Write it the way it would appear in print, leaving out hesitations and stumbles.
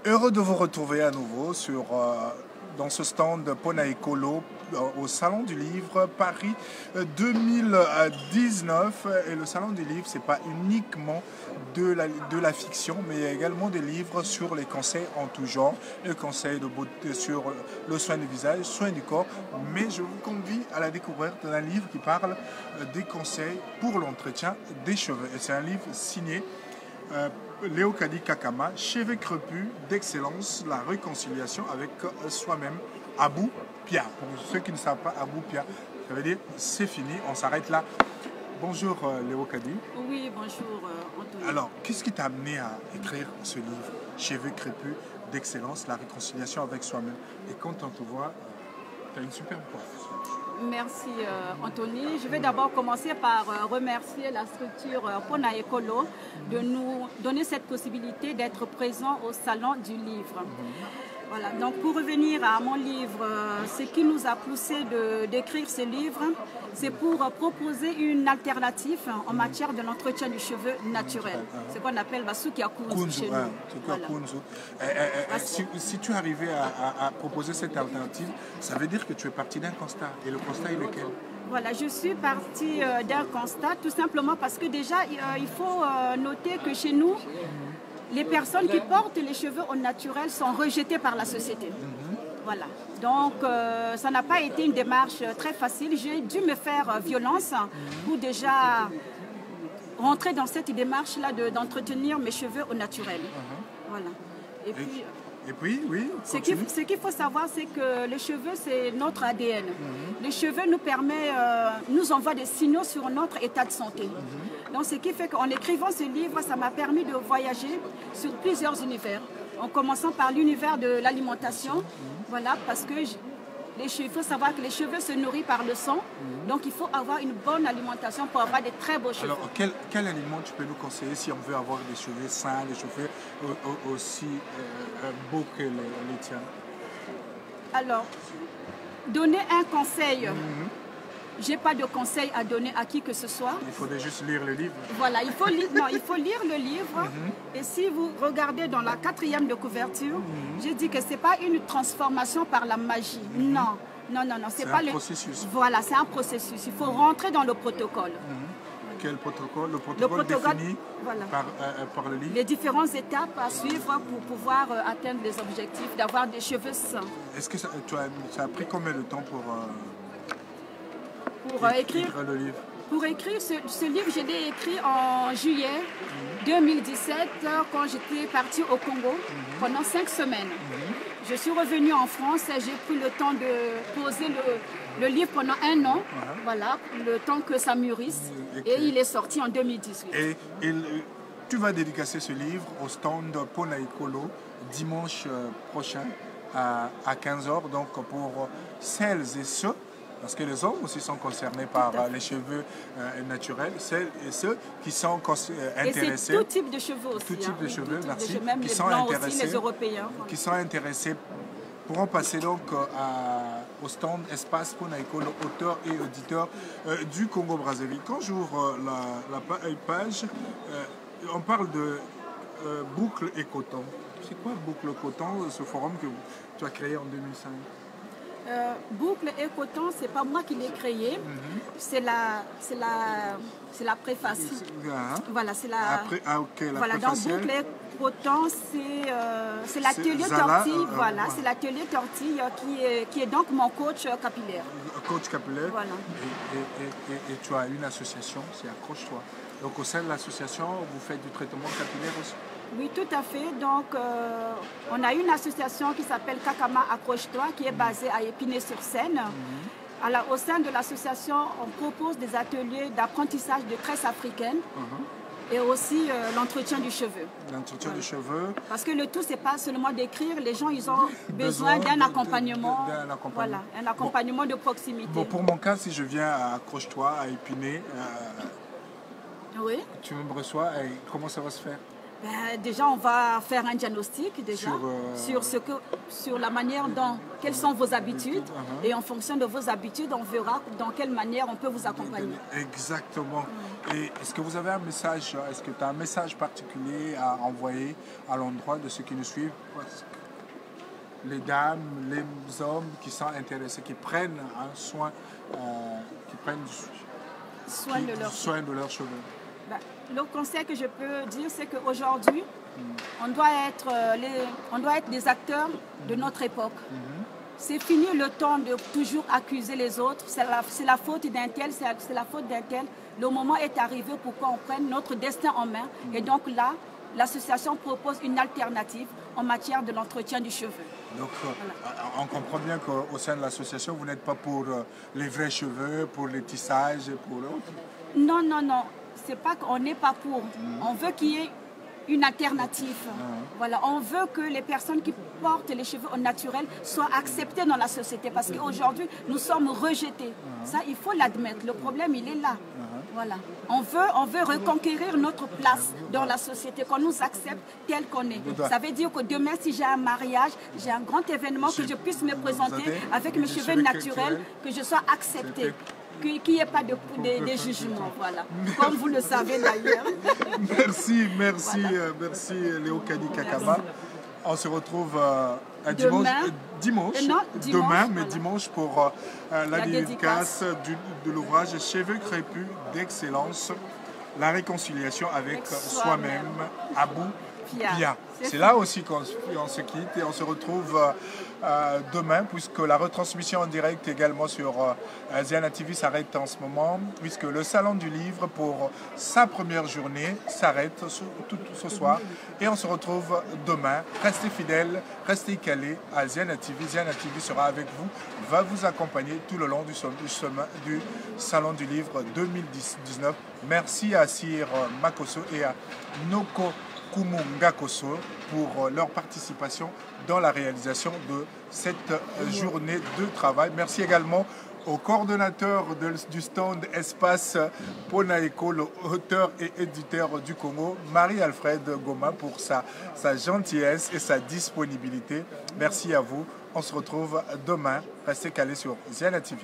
Heureux de vous retrouver à nouveau dans ce stand Pona Écolo au Salon du Livre Paris 2019. Et le Salon du Livre, ce n'est pas uniquement de la fiction, mais également des livres sur les conseils en tout genre, les conseils de beauté, sur le soin du visage, le soin du corps. Mais je vous convie à la découverte d'un livre qui parle des conseils pour l'entretien des cheveux. Et c'est un livre signé Léocadie Kakama, cheveux crépus d'excellence, la réconciliation avec soi-même. Abou Pia. Pour ceux qui ne savent pas, Abou Pia, ça veut dire c'est fini, on s'arrête là. Bonjour Léocadie. Oui, bonjour Anthony. Alors, qu'est-ce qui t'a amené à écrire ce livre, Cheveux crépus d'excellence, la réconciliation avec soi-même? Et quand on te voit, tu as une superbe voix. Merci Anthony. Je vais d'abord commencer par remercier la structure Pona Écolo de nous donner cette possibilité d'être présent au Salon du Livre. Voilà. Donc pour revenir à mon livre, ce qui nous a poussé d'écrire ce livre, c'est pour proposer une alternative en matière de l'entretien du cheveu naturel. Ce qu'on appelle Basukia Kunzu chez nous. Voilà. Si tu arrivais à proposer cette alternative, ça veut dire que tu es parti d'un constat. Et le constat est lequel? Voilà, je suis partie d'un constat, tout simplement parce que déjà, il faut noter que chez nous, les personnes qui portent les cheveux au naturel sont rejetées par la société. Voilà. Donc, ça n'a pas été une démarche très facile. J'ai dû me faire violence pour déjà rentrer dans cette démarche-là d'entretenir mes cheveux au naturel. Voilà. Et puis, oui. Ce qu'il faut savoir, c'est que les cheveux, c'est notre ADN. Les cheveux nous envoient des signaux sur notre état de santé. Donc, ce qui fait qu'en écrivant ce livre, ça m'a permis de voyager sur plusieurs univers. En commençant par l'univers de l'alimentation, voilà, parce que il faut savoir que les cheveux se nourrissent par le sang. Donc, il faut avoir une bonne alimentation pour avoir des très beaux cheveux. Alors, quel aliment tu peux nous conseiller si on veut avoir des cheveux sains, des cheveux aussi beaux que les tiens? Alors, donner un conseil. Je n'ai pas de conseil à donner à qui que ce soit. Il faudrait juste lire le livre. Voilà, il faut lire le livre. Et si vous regardez dans la 4e de couverture, j'ai dit que ce n'est pas une transformation par la magie. Non. C'est pas un processus. Voilà, c'est un processus. Il faut rentrer dans le protocole. Quel protocole? Le protocole défini par le livre. Les différentes étapes à suivre pour pouvoir atteindre les objectifs, d'avoir des cheveux sains. Est-ce que ça a pris combien de temps pour écrire le livre? Pour écrire ce livre, je l'ai écrit en juillet 2017 quand j'étais partie au Congo pendant 5 semaines. Je suis revenue en France et j'ai pris le temps de poser le livre pendant 1 an, voilà, le temps que ça mûrisse. Et il est sorti en 2018. Et tu vas dédicacer ce livre au stand Pona Écolo dimanche prochain à 15h. Donc pour celles et ceux, parce que les hommes aussi sont concernés par les cheveux naturels, celles et ceux qui sont intéressés. Et c'est tout type de cheveux aussi. Tout type de cheveux, merci. Même qui les sont blancs intéressés, aussi, les Européens. Qui sont intéressés pourront passer donc au stand Espace Pona Écolo, auteur et auditeur du Congo-Brazzaville. Quand j'ouvre la page, on parle de boucle et coton. C'est quoi boucle et coton, ce forum que tu as créé en 2005? Boucle et coton, c'est pas moi qui l'ai créé, c'est la préface. Voilà, c'est la. Voilà, dans Boucle et coton, c'est l'atelier tortille. Voilà, c'est l'atelier tortille qui est donc mon coach capillaire. Coach capillaire. Voilà. Et tu as une association, c'est Accroche-toi. Donc au sein de l'association, vous faites du traitement capillaire aussi? Oui, tout à fait. Donc, on a une association qui s'appelle Kakama Accroche-toi, qui est basée à Épinay-sur-Seine. Alors, au sein de l'association, on propose des ateliers d'apprentissage de tresses africaines et aussi l'entretien du cheveu. L'entretien du cheveu. Parce que le tout, c'est pas seulement d'écrire. Les gens, ils ont besoin d'un accompagnement. Voilà, un accompagnement de proximité. Bon, pour mon cas, si je viens à Accroche-toi, à Épinay, oui. tu me reçois, et comment ça va se faire? Déjà, on va faire un diagnostic déjà, sur la manière dont, quelles sont vos habitudes, et en fonction de vos habitudes, on verra dans quelle manière on peut vous accompagner. Exactement. Et est-ce que vous avez un message, est-ce que tu as un message particulier à envoyer à l'endroit de ceux qui nous suivent? Les dames, les hommes qui sont intéressés, qui prennent un soin, qui prennent soin de leurs cheveux. Le conseil que je peux dire, c'est qu'aujourd'hui, on doit être des acteurs de notre époque. C'est fini le temps de toujours accuser les autres. C'est la faute d'un tel, c'est la faute d'un tel. Le moment est arrivé pour qu'on prenne notre destin en main. Et donc là, l'association propose une alternative en matière de l'entretien du cheveu. Donc, on comprend bien qu'au sein de l'association, vous n'êtes pas pour les vrais cheveux, pour les tissages, pour l'autre. Non, non, non. C'est pas qu'on n'est pas pour. On veut qu'il y ait une alternative. Voilà, on veut que les personnes qui portent les cheveux au naturel soient acceptées dans la société parce qu'aujourd'hui, nous sommes rejetés. Ça, il faut l'admettre. Le problème, il est là. Voilà. On veut reconquérir notre place dans la société, qu'on nous accepte tel qu'on est. Ça veut dire que demain, si j'ai un mariage, j'ai un grand événement, que je puisse me présenter avec mes cheveux naturels, que je sois acceptée. Qu'il n'y ait pas de jugements, voilà. Comme vous le savez d'ailleurs. Merci, merci, voilà. Merci Léocadie Kakaba. On se retrouve dimanche, dimanche pour la dédicace de l'ouvrage Cheveux crépus d'excellence, la réconciliation avec soi-même, Abou Pia. C'est là aussi qu'on se quitte et on se retrouve demain, puisque la retransmission en direct également sur Ziana TV s'arrête en ce moment, puisque le salon du livre pour sa première journée s'arrête tout ce soir et on se retrouve demain. Restez fidèles, restez calés à Ziana TV. Ziana TV sera avec vous, va vous accompagner tout le long du salon du livre 2019. Merci à Sir Makoso et à Noko Kumungakoso pour leur participation dans la réalisation de cette journée de travail. Merci également au coordonnateur du stand Espace Ponaeko, l'auteur et éditeur du Congo, Marie-Alfred Goma, pour sa gentillesse et sa disponibilité. Merci à vous. On se retrouve demain. Restez calés sur Ziana TV.